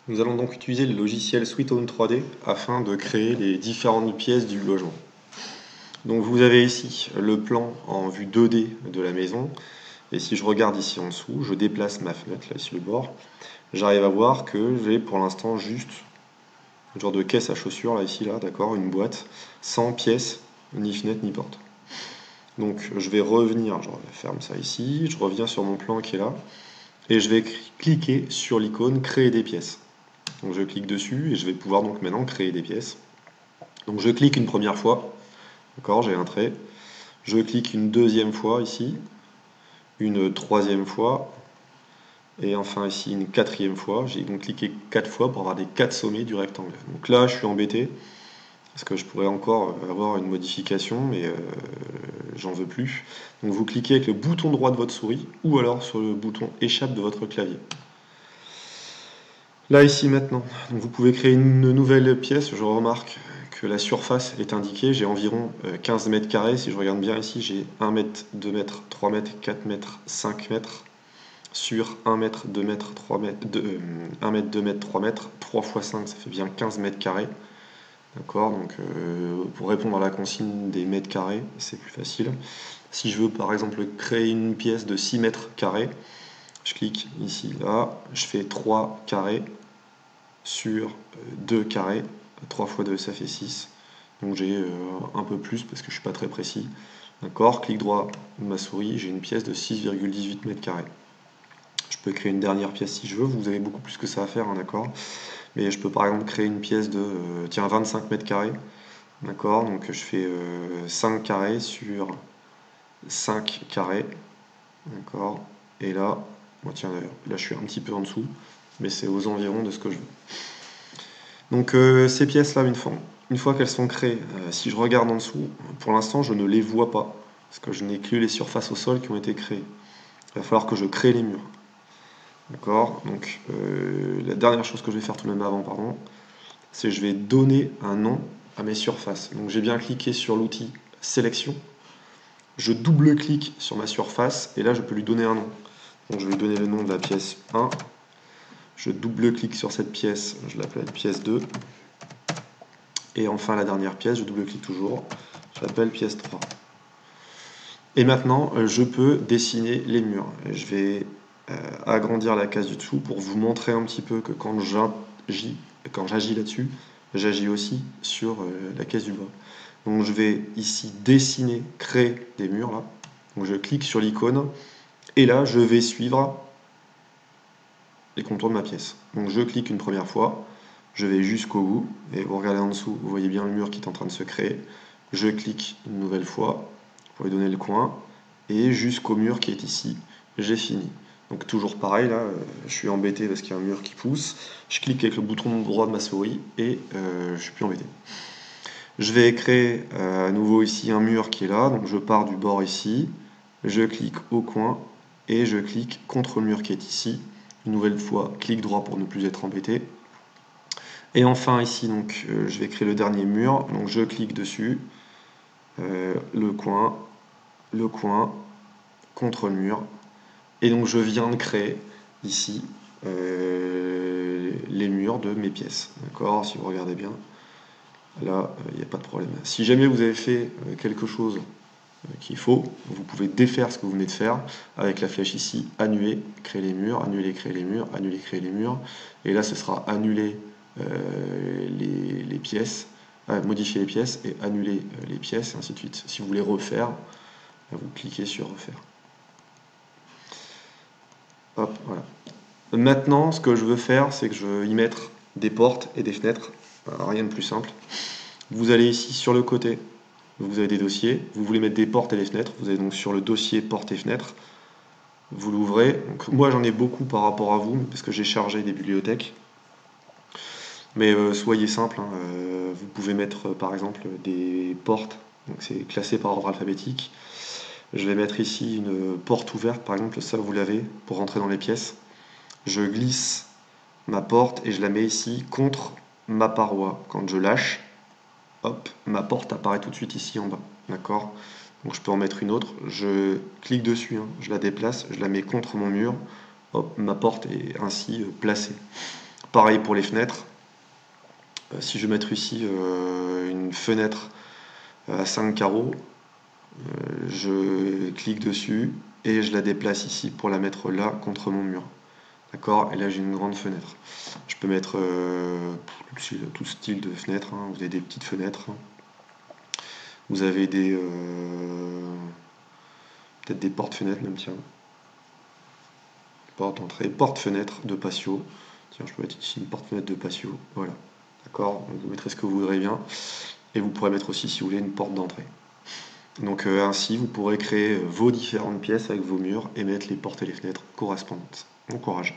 Nous allons donc utiliser le logiciel Sweet Home 3D afin de créer les différentes pièces du logement. Donc vous avez ici le plan en vue 2D de la maison. Et si je regarde ici en dessous, je déplace ma fenêtre, là ici le bord, j'arrive à voir que j'ai pour l'instant juste un genre de caisse à chaussures, là ici, là, d'accord, une boîte, sans pièces, ni fenêtre, ni porte. Donc je vais revenir, je ferme ça ici, je reviens sur mon plan qui est là, et je vais cliquer sur l'icône créer des pièces. Donc je clique dessus et je vais pouvoir donc maintenant créer des pièces. Donc je clique une première fois, d'accord, j'ai un trait. Je clique une deuxième fois ici, une troisième fois, et enfin ici une quatrième fois. J'ai donc cliqué 4 fois pour avoir les 4 sommets du rectangle. Donc là je suis embêté, parce que je pourrais encore avoir une modification, mais j'en veux plus. Donc vous cliquez avec le bouton droit de votre souris, ou alors sur le bouton échappe de votre clavier. Là, ici, maintenant, donc vous pouvez créer une nouvelle pièce. Je remarque que la surface est indiquée. J'ai environ 15 mètres carrés. Si je regarde bien ici, j'ai 1 mètre, 2 mètres, 3 mètres, 4 mètres, 5 mètres. Sur 1 mètre, 2 mètres, 3 mètres, 1 mètre, 2 mètres, 3 mètres. 3 x 5, ça fait bien 15 mètres carrés. D'accord, donc pour répondre à la consigne des mètres carrés, c'est plus facile. Si je veux par exemple créer une pièce de 6 mètres carrés, je clique ici, là, je fais 3 carrés sur 2 carrés, 3 x 2 ça fait 6, donc j'ai un peu plus parce que je ne suis pas très précis. D'accord, clic droit de ma souris, j'ai une pièce de 6,18 mètres carrés. Je peux créer une dernière pièce si je veux, vous avez beaucoup plus que ça à faire, hein, d'accord. Mais je peux par exemple créer une pièce de 25 mètres carrés. D'accord, donc je fais 5 carrés sur 5 carrés. D'accord, et là, bon, tiens d'ailleurs, là je suis un petit peu en dessous, mais c'est aux environs de ce que je veux. Donc ces pièces-là, une fois qu'elles sont créées, si je regarde en dessous, pour l'instant je ne les vois pas, parce que je n'ai que les surfaces au sol qui ont été créées. Il va falloir que je crée les murs. D'accord, donc la dernière chose que je vais faire tout de même avant, pardon, c'est que je vais donner un nom à mes surfaces. Donc j'ai bien cliqué sur l'outil sélection, je double-clique sur ma surface et là je peux lui donner un nom. Donc je vais lui donner le nom de la pièce 1, je double-clique sur cette pièce, je l'appelle pièce 2, et enfin la dernière pièce, je double-clique toujours, je l'appelle pièce 3. Et maintenant je peux dessiner les murs. Je vais agrandir la case du dessous pour vous montrer un petit peu que quand j'agis là-dessus, j'agis aussi sur la case du bas. Donc je vais ici dessiner, créer des murs là. Donc je clique sur l'icône et là je vais suivre les contours de ma pièce. Donc je clique une première fois, je vais jusqu'au bout et vous regardez en dessous, vous voyez bien le mur qui est en train de se créer. Je clique une nouvelle fois pour lui donner le coin et jusqu'au mur qui est ici, j'ai fini. Donc toujours pareil, là, je suis embêté parce qu'il y a un mur qui pousse. Je clique avec le bouton droit de ma souris et je suis plus embêté. Je vais créer à nouveau ici un mur qui est là, donc je pars du bord ici, je clique au coin et je clique contre le mur qui est ici. Une nouvelle fois, clic droit pour ne plus être embêté. Et enfin ici, donc, je vais créer le dernier mur, donc je clique dessus, le coin, contre le mur, et donc je viens de créer ici les murs de mes pièces. D'accord, si vous regardez bien, là, il n'y a pas de problème. Si jamais vous avez fait quelque chose qu'il faut, vous pouvez défaire ce que vous venez de faire avec la flèche ici, annuler, créer les murs, annuler, créer les murs, annuler, créer les murs, et là ce sera annuler les pièces, modifier les pièces et annuler les pièces, et ainsi de suite. Si vous voulez refaire, vous cliquez sur refaire. Hop, voilà. Maintenant, ce que je veux faire, c'est que je veux y mettre des portes et des fenêtres. Alors, rien de plus simple. Vous allez ici sur le côté, vous avez des dossiers, vous voulez mettre des portes et des fenêtres, vous allez donc sur le dossier portes et fenêtres, vous l'ouvrez. Moi j'en ai beaucoup par rapport à vous, parce que j'ai chargé des bibliothèques. Mais soyez simple, hein, vous pouvez mettre par exemple des portes, donc c'est classé par ordre alphabétique. Je vais mettre ici une porte ouverte, par exemple, ça vous l'avez, pour rentrer dans les pièces. Je glisse ma porte et je la mets ici contre ma paroi. Quand je lâche, hop, ma porte apparaît tout de suite ici en bas. D'accord? Donc je peux en mettre une autre. Je clique dessus, hein, je la déplace, je la mets contre mon mur. Hop, ma porte est ainsi placée. Pareil pour les fenêtres. Si je veux mettre ici une fenêtre à 5 carreaux, je clique dessus et je la déplace ici pour la mettre là contre mon mur. D'accord? Et là j'ai une grande fenêtre. Je peux mettre tout style de fenêtre, hein. Vous avez des petites fenêtres, hein. Vous avez des peut-être des portes-fenêtres même, tiens. Porte entrée, porte-fenêtre de patio. Tiens, je peux mettre ici une porte-fenêtre de patio. Voilà. D'accord? Vous mettrez ce que vous voudrez bien. Et vous pourrez mettre aussi, si vous voulez, une porte d'entrée. Donc ainsi, vous pourrez créer vos différentes pièces avec vos murs et mettre les portes et les fenêtres correspondantes. Bon courage.